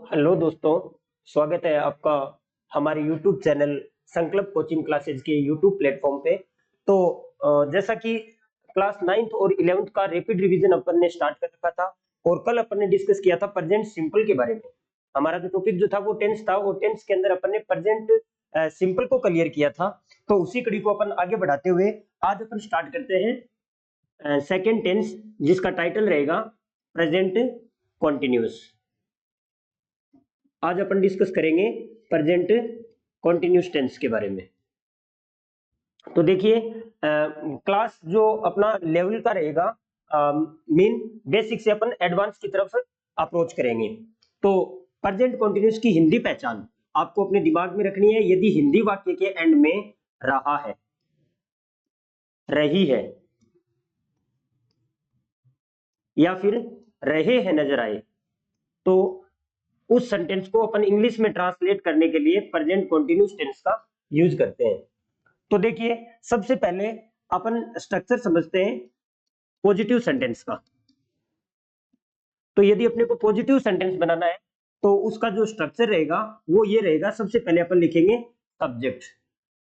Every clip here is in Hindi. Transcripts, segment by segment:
हेलो दोस्तों, स्वागत है आपका हमारे YouTube चैनल संकल्प कोचिंग क्लासेज के YouTube प्लेटफॉर्म पे। तो जैसा कि क्लास 9th और 11th का रैपिड रिवीजन अपन ने स्टार्ट कर रखा था और कल अपन ने डिस्कस किया था प्रेजेंट सिंपल के बारे में। हमारा जो टॉपिक जो था वो टेंस था और टेंस के अंदर अपन ने प्रेजेंट सिंपल को क्लियर किया था। तो उसी कड़ी को अपन आगे बढ़ाते हुए आज अपन स्टार्ट करते हैं सेकेंड टेंस, जिसका टाइटल रहेगा प्रेजेंट कॉन्टिन्यूअस। आज अपन डिस्कस करेंगे प्रेजेंट कॉन्टिन्यूअस टेंस के बारे में। तो देखिए, क्लास जो अपना लेवल का रहेगा, मीन बेसिक से अपन एडवांस की तरफ अप्रोच करेंगे। तो प्रेजेंट कॉन्टिन्यूअस की हिंदी पहचान आपको अपने दिमाग में रखनी है। यदि हिंदी वाक्य के एंड में रहा है, रही है या फिर रहे हैं नजर आए, तो उस सेंटेंस को अपन इंग्लिश में ट्रांसलेट करने के लिए प्रेजेंट कॉन्टिन्यूअस टेंस का यूज करते हैं। तो देखिए, सबसे पहले अपन स्ट्रक्चर समझते हैं पॉजिटिव सेंटेंस का। तो यदि अपने को पॉजिटिव सेंटेंस बनाना है तो उसका जो स्ट्रक्चर रहेगा वो ये रहेगा। सबसे पहले अपन लिखेंगे subject,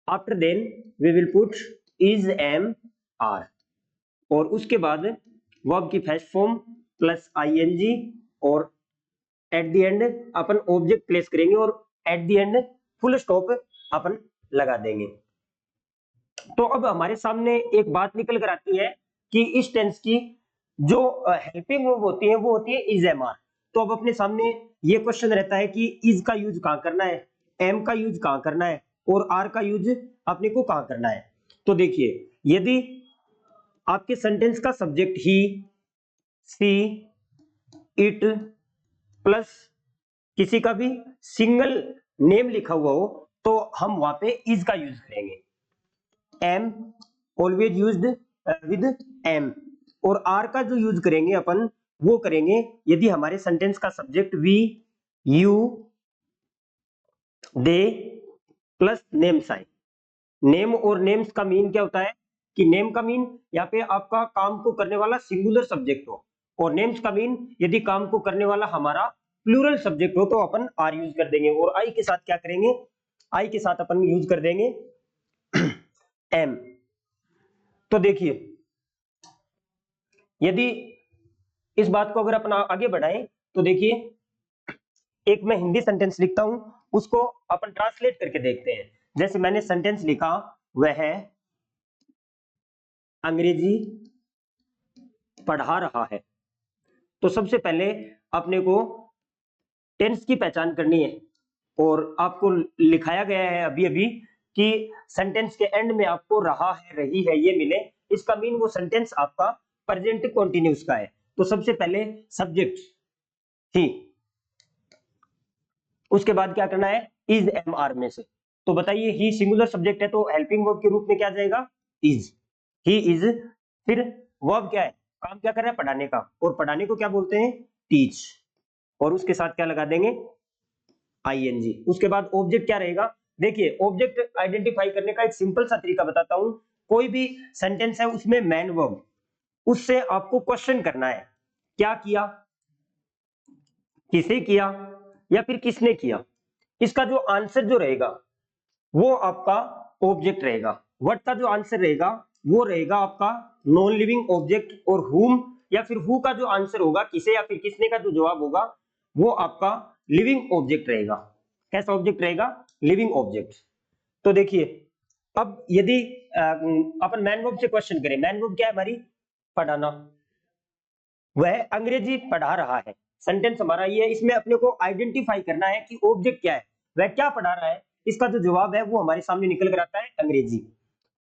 after then we will put is, am, are, और उसके बाद वर्ब की फर्स्ट फॉर्म प्लस आईएनजी, और एट द एंड अपन ऑब्जेक्ट प्लेस करेंगे और at the end full stop अपन लगा देंगे। तो अब हमारे सामने एक बात निकल कर आती है कि इस टेंस की जो हेल्पिंग वर्ब होती है वो होती है इज, एम, आर। तो अब अपने सामने ये क्वेश्चन रहता है कि इज का यूज कहां करना है, एम का यूज कहां करना है और आर का यूज अपने को कहां करना है। तो देखिए, यदि आपके सेंटेंस का subject he, she, it plus किसी का भी सिंगल नेम लिखा हुआ हो तो हम वहां पे इज का यूज करेंगे। Am always used with am, और आर का जो यूज करेंगे अपन वो करेंगे यदि हमारे सेंटेंस का subject we, you, they plus name sign. Name और नेम्स का मीन क्या होता है कि नेम का मीन यहाँ पे आपका काम को करने वाला सिंगुलर सब्जेक्ट हो, और नेम्स का मीन यदि काम को करने वाला हमारा प्लूरल सब्जेक्ट हो तो अपन आर यूज कर देंगे। और आई के साथ क्या करेंगे, आई के साथ अपन यूज कर देंगे एम। तो देखिए, यदि इस बात को अगर अपन आगे बढ़ाएं तो देखिए, एक मैं हिंदी सेंटेंस लिखता हूं, उसको अपन ट्रांसलेट करके देखते हैं। जैसे मैंने सेंटेंस लिखा, वह अंग्रेजी पढ़ा रहा है। तो सबसे पहले अपने को टेंस की पहचान करनी है, और आपको लिखाया गया है अभी अभी कि सेंटेंस के एंड में आपको रहा है, रही है ये मिले, इसका मीन वो सेंटेंस आपका प्रेजेंट कॉन्टिन्यूअस का है। तो सबसे पहले सब्जेक्ट ही, उसके बाद क्या करना है इज, एम, आर में से। तो बताइए, ही सिंगुलर सब्जेक्ट है तो हेल्पिंग वर्ब के रूप में क्या जाएगा इज, ही इज। फिर वर्ब क्या है, काम क्या कर रहा है पढ़ाने का, और पढ़ाने को क्या बोलते हैं टीच, और उसके साथ क्या लगा देंगे आईएनजी। उसके बाद ऑब्जेक्ट क्या रहेगा, देखिए ऑब्जेक्ट आइडेंटिफाई करने का एक सिंपल सा तरीका बताता हूं। कोई भी सेंटेंस है उसमें मैन वर्ब, उससे आपको क्वेश्चन करना है, क्या किया, किसे किया, या फिर किसने किया। इसका जो आंसर जो रहेगा वो आपका ऑब्जेक्ट रहेगा। व्हाट का जो आंसर रहेगा वो रहेगा आपका नॉन लिविंग ऑब्जेक्ट, और हुम या फिर हु का जो आंसर होगा, किसे या फिर किसने का जो जवाब होगा वो आपका लिविंग ऑब्जेक्ट रहेगा। कैसा ऑब्जेक्ट रहेगा, लिविंग ऑब्जेक्ट। तो देखिए, अब यदि अपन मैन वर्ब से क्वेश्चन करें, मैन वर्ब क्या है हमारी पढ़ाना, वह अंग्रेजी पढ़ा रहा है। सेंटेंस हमारा ये है, इसमें अपने को आइडेंटिफाई करना है कि ऑब्जेक्ट क्या है, वह क्या पढ़ा रहा है। इसका जो जवाब है वो हमारे सामने निकल कर आता है अंग्रेजी।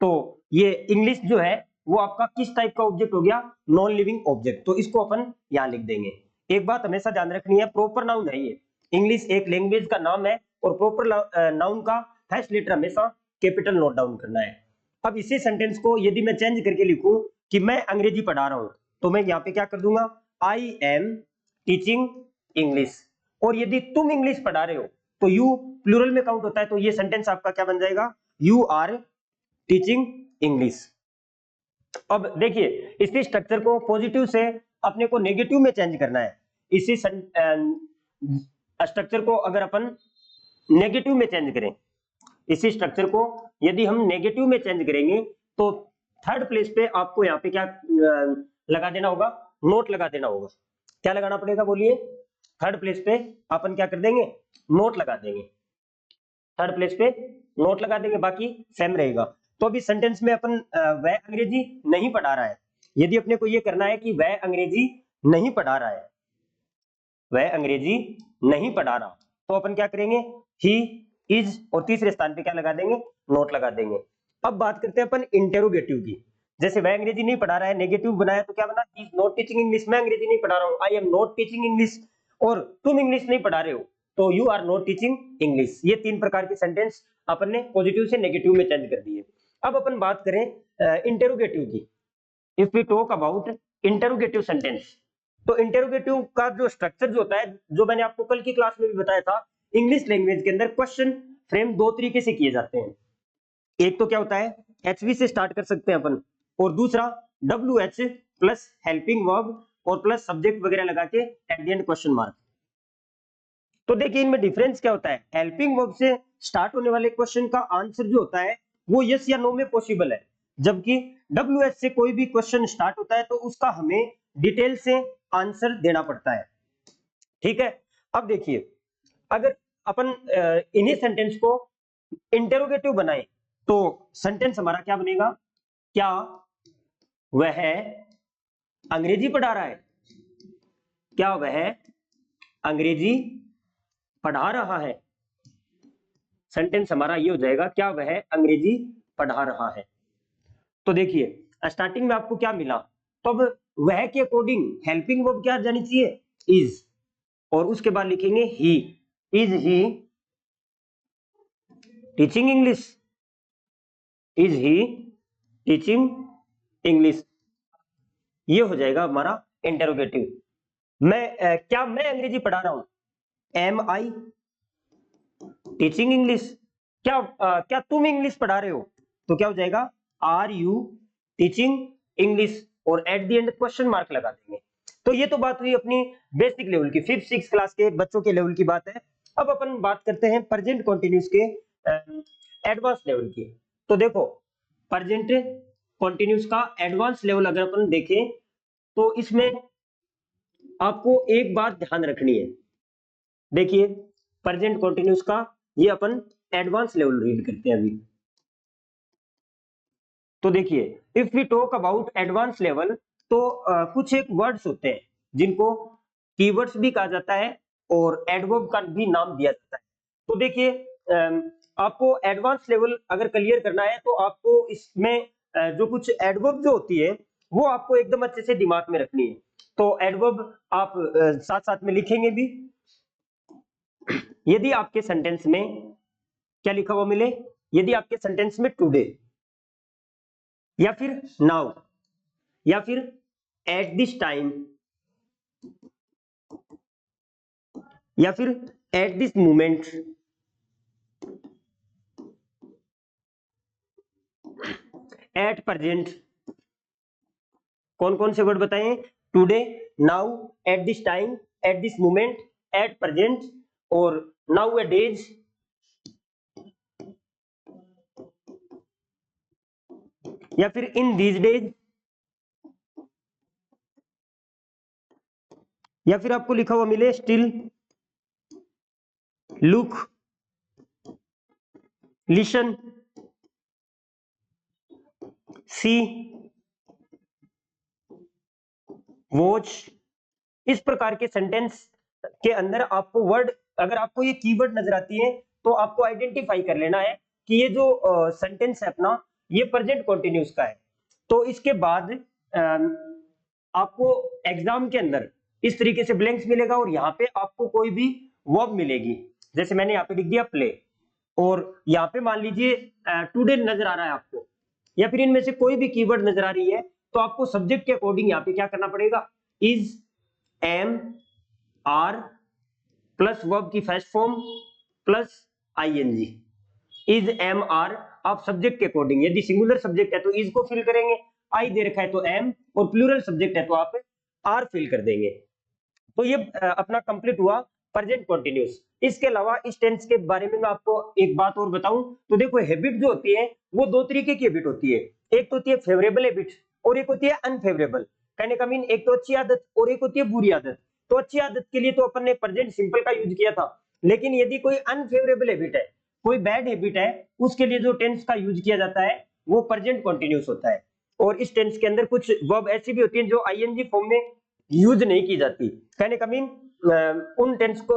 तो ये इंग्लिश जो है वो आपका किस टाइप का ऑब्जेक्ट हो गया, नॉन लिविंग ऑब्जेक्ट। तो इसको अपन यहां लिख देंगे। एक बात हमेशा ध्यान रखनी है, प्रॉपर नाउन है ये, इंग्लिश एक लैंग्वेज का नाम है, और प्रॉपर नाउन का फर्स्ट लेटर हमेशा कैपिटल नोट डाउन करना है। अब इसी सेंटेंस को यदि मैं चेंज करके लिखूं कि मैं अंग्रेजी पढ़ा रहा हूं, तो मैं यहाँ पे क्या कर दूंगा, आई एम टीचिंग इंग्लिश। और यदि तुम इंग्लिश पढ़ा रहे हो तो यू प्लूरल में काउंट होता है, तो ये सेंटेंस आपका क्या बन जाएगा, यू आर टीचिंग इंग्लिश। अब देखिए, इसी स्ट्रक्चर को पॉजिटिव से अपने को नेगेटिव में चेंज करना है। इसी स्ट्रक्चर को अगर अपन नेगेटिव में चेंज करें, इसी स्ट्रक्चर को यदि हम नेगेटिव में चेंज करेंगे तो थर्ड प्लेस पे आपको यहाँ पे क्या लगा देना होगा, नोट लगा देना होगा। क्या लगाना पड़ेगा बोलिए, थर्ड प्लेस पे अपन क्या कर देंगे, नोट लगा देंगे, थर्ड प्लेस पे नोट लगा देंगे, बाकी सेम रहेगा। तो अभी सेंटेंस में अपन वह अंग्रेजी नहीं पढ़ा रहा है, यदि अपने को ये करना है कि वह अंग्रेजी नहीं पढ़ा रहा है, वह अंग्रेजी नहीं पढ़ा रहा, तो अपन क्या करेंगे, ही इज और तीसरे स्थान पे क्या लगा देंगे, नोट लगा देंगे। अब बात करते हैं अपन इंटेरोगेटिव की। जैसे वह अंग्रेजी नहीं पढ़ा रहा है, नेगेटिव बनाया तो क्या बना, he is not teaching English, मैं अंग्रेजी नहीं पढ़ा रहा हूं, I am not teaching English, और तुम इंग्लिश नहीं पढ़ा रहे हो तो you are not teaching English. ये तीन प्रकार के सेंटेंस अपन ने पॉजिटिव से नेगेटिव में चेंज कर दिए। अब अपन बात करें इंटेरोगेटिव की। If we talk about interrogative sentence, तो इंटेरोगेटिव का जो स्ट्रक्चर जो होता है, जो मैंने आपको कल की क्लास में भी बताया था, इंग्लिश लैंग्वेज के अंदर क्वेश्चन फ्रेम दो तरीके से किए जाते हैं। एक तो क्या होता है, एचवी से स्टार्ट कर सकते हैं अपन, और दूसरा WH प्लस हेल्पिंग वर्ब और प्लस सब्जेक्ट वगैरह लगा के eight the and question mark. तो देखिए इनमें डिफरेंस क्या होता है, हेल्पिंग वर्ब से स्टार्ट होने वाले क्वेश्चन का आंसर जो होता है वो यस या नो में पॉसिबल है, जबकि WH से कोई भी क्वेश्चन स्टार्ट होता है तो उसका हमें डिटेल से आंसर देना पड़ता है। ठीक है, अब देखिए अगर अपन इन्हीं सेंटेंस को इंटेरोगेटिव बनाए तो सेंटेंस हमारा क्या बनेगा, क्या वह अंग्रेजी पढ़ा रहा है, क्या वह अंग्रेजी पढ़ा रहा है, सेंटेंस हमारा ये हो जाएगा, क्या वह अंग्रेजी पढ़ा रहा है। तो देखिए स्टार्टिंग में आपको क्या मिला, तो अब वह के अकॉर्डिंग हेल्पिंग वर्ब क्या जानी चाहिए, इज, और उसके बाद लिखेंगे he, is he teaching English, is he teaching English, ये हो जाएगा हमारा इंटेरोगेटिव। क्या मैं अंग्रेजी पढ़ा रहा हूं, एम आई टीचिंग इंग्लिश, क्या तुम इंग्लिश पढ़ा रहे हो, तो क्या हो जाएगा, आर यू टीचिंग इंग्लिश, और at the and question mark लगा देंगे। तो ये तो बात हुई अपनी बेसिक लेवल की, 5th-6th क्लास के बच्चों के लेवल की बात है। अब अपन बात करते हैं प्रेजेंट कॉन्टिन्यूस के एडवांस लेवल की। तो देखो प्रेजेंट कॉन्टिन्यूस का एडवांस लेवल अगर अपन देखें तो इसमें आपको एक बात ध्यान रखनी है। देखिए प्रेजेंट कॉन्टिन्यूस का ये अपन एडवांस लेवल रीड करते हैं अभी। तो देखिए if we talk about advance level, तो कुछ एक वर्ड्स होते हैं जिनको कीवर्ड्स भी कहा जाता है और एडवर्ब का भी नाम दिया जाता है। तो देखिए आपको एडवांस लेवल अगर क्लियर करना है तो आपको इसमें जो कुछ एडवर्ब जो होती है वो आपको एकदम अच्छे से दिमाग में रखनी है। तो एडवर्ब आप साथ साथ में लिखेंगे भी। यदि आपके सेंटेंस में क्या लिखा हुआ मिले, यदि आपके सेंटेंस में टुडे या फिर नाउ या फिर एट दिस टाइम या फिर at this moment, at present, कौन कौन से वर्ड बताएं, today, now, eight this time, at this moment, at present और नाउ ए डेज, या फिर इन दीज डेज, या फिर आपको लिखा हुआ मिले स्टिल, लुक, लिसन, सी, वॉच। इस प्रकार के सेंटेंस के अंदर आपको वर्ड, अगर आपको ये कीवर्ड नजर आती है तो आपको आइडेंटिफाई कर लेना है कि ये जो सेंटेंस है अपना ये प्रेजेंट कंटीन्यूअस का है। तो इसके बाद आपको एग्जाम के अंदर इस तरीके से ब्लैंक्स मिलेगा और यहाँ पे आपको कोई भी वर्ब मिलेगी। जैसे मैंने यहाँ पे लिख दिया प्ले, और यहाँ पे मान लीजिए टुडे नजर आ रहा है आपको, या फिर इनमें से कोई भी कीवर्ड नजर आ रही है तो आपको सब्जेक्ट के अकॉर्डिंग यहाँ पे क्या करना पड़ेगा, is, am, are plus verb की first form plus I N G, is, am, are. आप सब्जेक्ट के अकॉर्डिंग, यदि सिंगुलर सब्जेक्ट है तो इज को फिल करेंगे, आई दे रखा है तो एम, और प्लूरल सब्जेक्ट है तो आप आर फिल कर देंगे। तो ये अपना कंप्लीट हुआ प्रेजेंट कंटिन्यूस। इसके अलावा इस टेंस के बारे में मैं आपको एक बात और बताऊं तो देखो, हैबिट जो होती है वो दो तरीके की हैबिट होती है। एक तो होती है फेवरेबल हैबिट और एक होती है अनफेवरेबल। कहने का मीन एक तो अच्छी आदत और एक होती है बुरी आदत। तो अच्छी आदत के लिए तो अपन ने प्रेजेंट सिंपल का यूज किया था, लेकिन यदि कोई अनफेवरेबल हैबिट है, कोई बैड हैबिट है, उसके लिए जो टेंस का यूज किया जाता है वो प्रेजेंट कंटिन्यूस होता है। और इस टेंस के अंदर कुछ वर्ब ऐसी भी होती हैं जो आईएनजी फॉर्म में यूज नहीं की जाती। कहने का मीन उन टेंस को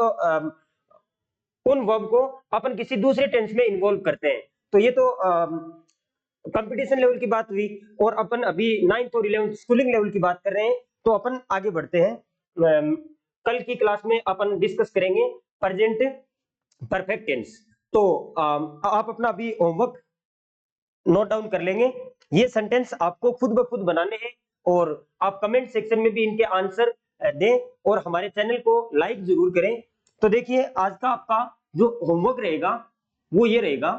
उन वर्ब को अपन किसी दूसरे टेंस में इन्वॉल्व करते हैं। तो ये तो कंपटीशन लेवल की बात हुई, और अपन अभी 9th और 11th स्कूलिंग लेवल की बात कर रहे हैं। तो अपन आगे बढ़ते हैं, कल की क्लास में अपन डिस्कस करेंगे प्रेजेंट परफेक्ट टेंस। तो आप अपना अभी होमवर्क नोट डाउन कर लेंगे। ये सेंटेंस आपको खुद ब खुद बनाने हैं और आप कमेंट सेक्शन में भी इनके आंसर दें और हमारे चैनल को लाइक जरूर करें। तो देखिए, आज का आपका जो होमवर्क रहेगा वो ये रहेगा,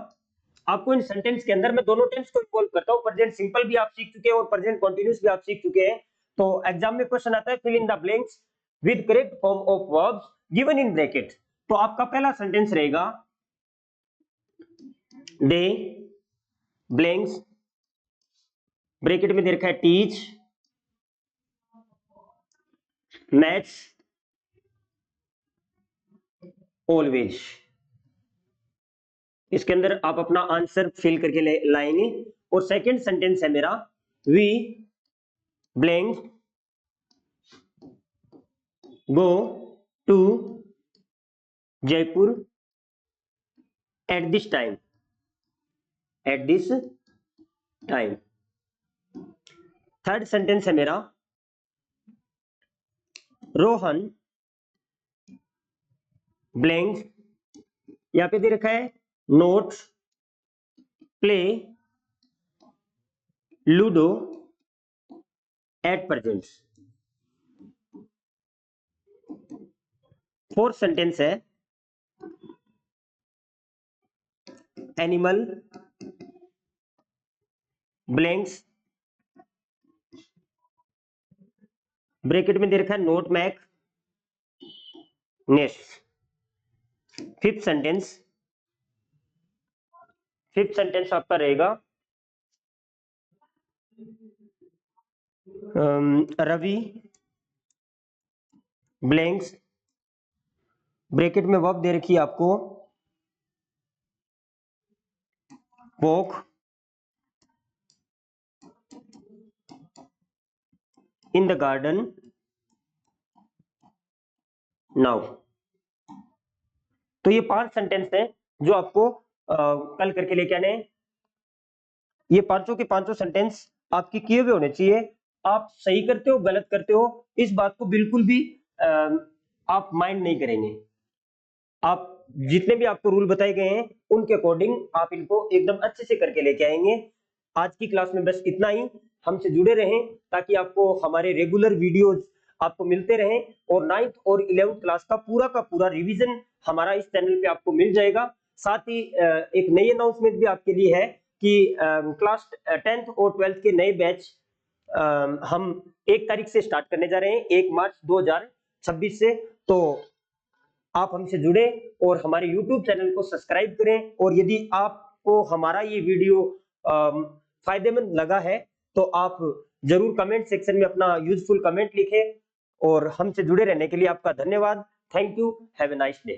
आपको इन सेंटेंस के अंदर मैं दोनों टेंस को इन्वॉल्व करता हूं, प्रेजेंट सिंपल भी आप सीख चुके हैं और प्रेजेंट कंटीन्यूअस भी आप सीख चुके हैं। तो एग्जाम में क्वेश्चन आता है fill in the blanks with correct form of verbs given in bracket. तो आपका पहला सेंटेंस रहेगा दे ब्लैंक्स, ब्रैकेट में दे रखा है टीच, मैथ्स, ऑलवेज। इसके अंदर आप अपना आंसर फिल करके लाएंगे। और सेकंड सेंटेंस है मेरा we blank go to Jaipur at this time, at this time. Third sentence है मेरा रोहन ब्लैंक, यहां पे दे रखा है not play ludo at present. Fourth sentence है एनिमल ब्लैंक्स, ब्रैकेट में दे रखा है not make nest. Fifth sentence आपका रहेगा रवि ब्लैंक्स, ब्रैकेट में वर्ब दे रखी है आपको walk in the garden now. तो ये 5 सेंटेंस हैं जो आपको कल करके लेके आने हैं। ये पांचों के पांचों सेंटेंस आपके किए हुए होने चाहिए। आप सही करते हो गलत करते हो इस बात को बिल्कुल भी आप माइंड नहीं करेंगे। आप जितने भी आपको रूल बताए गए हैं उनके अकॉर्डिंग आप इनको एकदम अच्छे से करके लेके आएंगे। आज की क्लास में बस इतना ही। हमसे जुड़े रहें ताकि आपको हमारे रेगुलर वीडियोज आपको मिलते रहें, और 9th और 11th क्लास का पूरा रिवीजन हमारा इस चैनल पे आपको मिल जाएगा। साथ ही एक नई अनाउंसमेंट भी आपके लिए है कि क्लास 10th और 12th के नए बैच हम 1 तारीख से स्टार्ट करने जा रहे हैं, 1 मार्च 2026 से। तो आप हमसे जुड़े और हमारे YouTube चैनल को सब्सक्राइब करें। और यदि आपको हमारा ये वीडियो फायदेमंद लगा है तो आप जरूर कमेंट सेक्शन में अपना यूजफुल कमेंट लिखें। और हमसे जुड़े रहने के लिए आपका धन्यवाद। Thank you, have a nice day.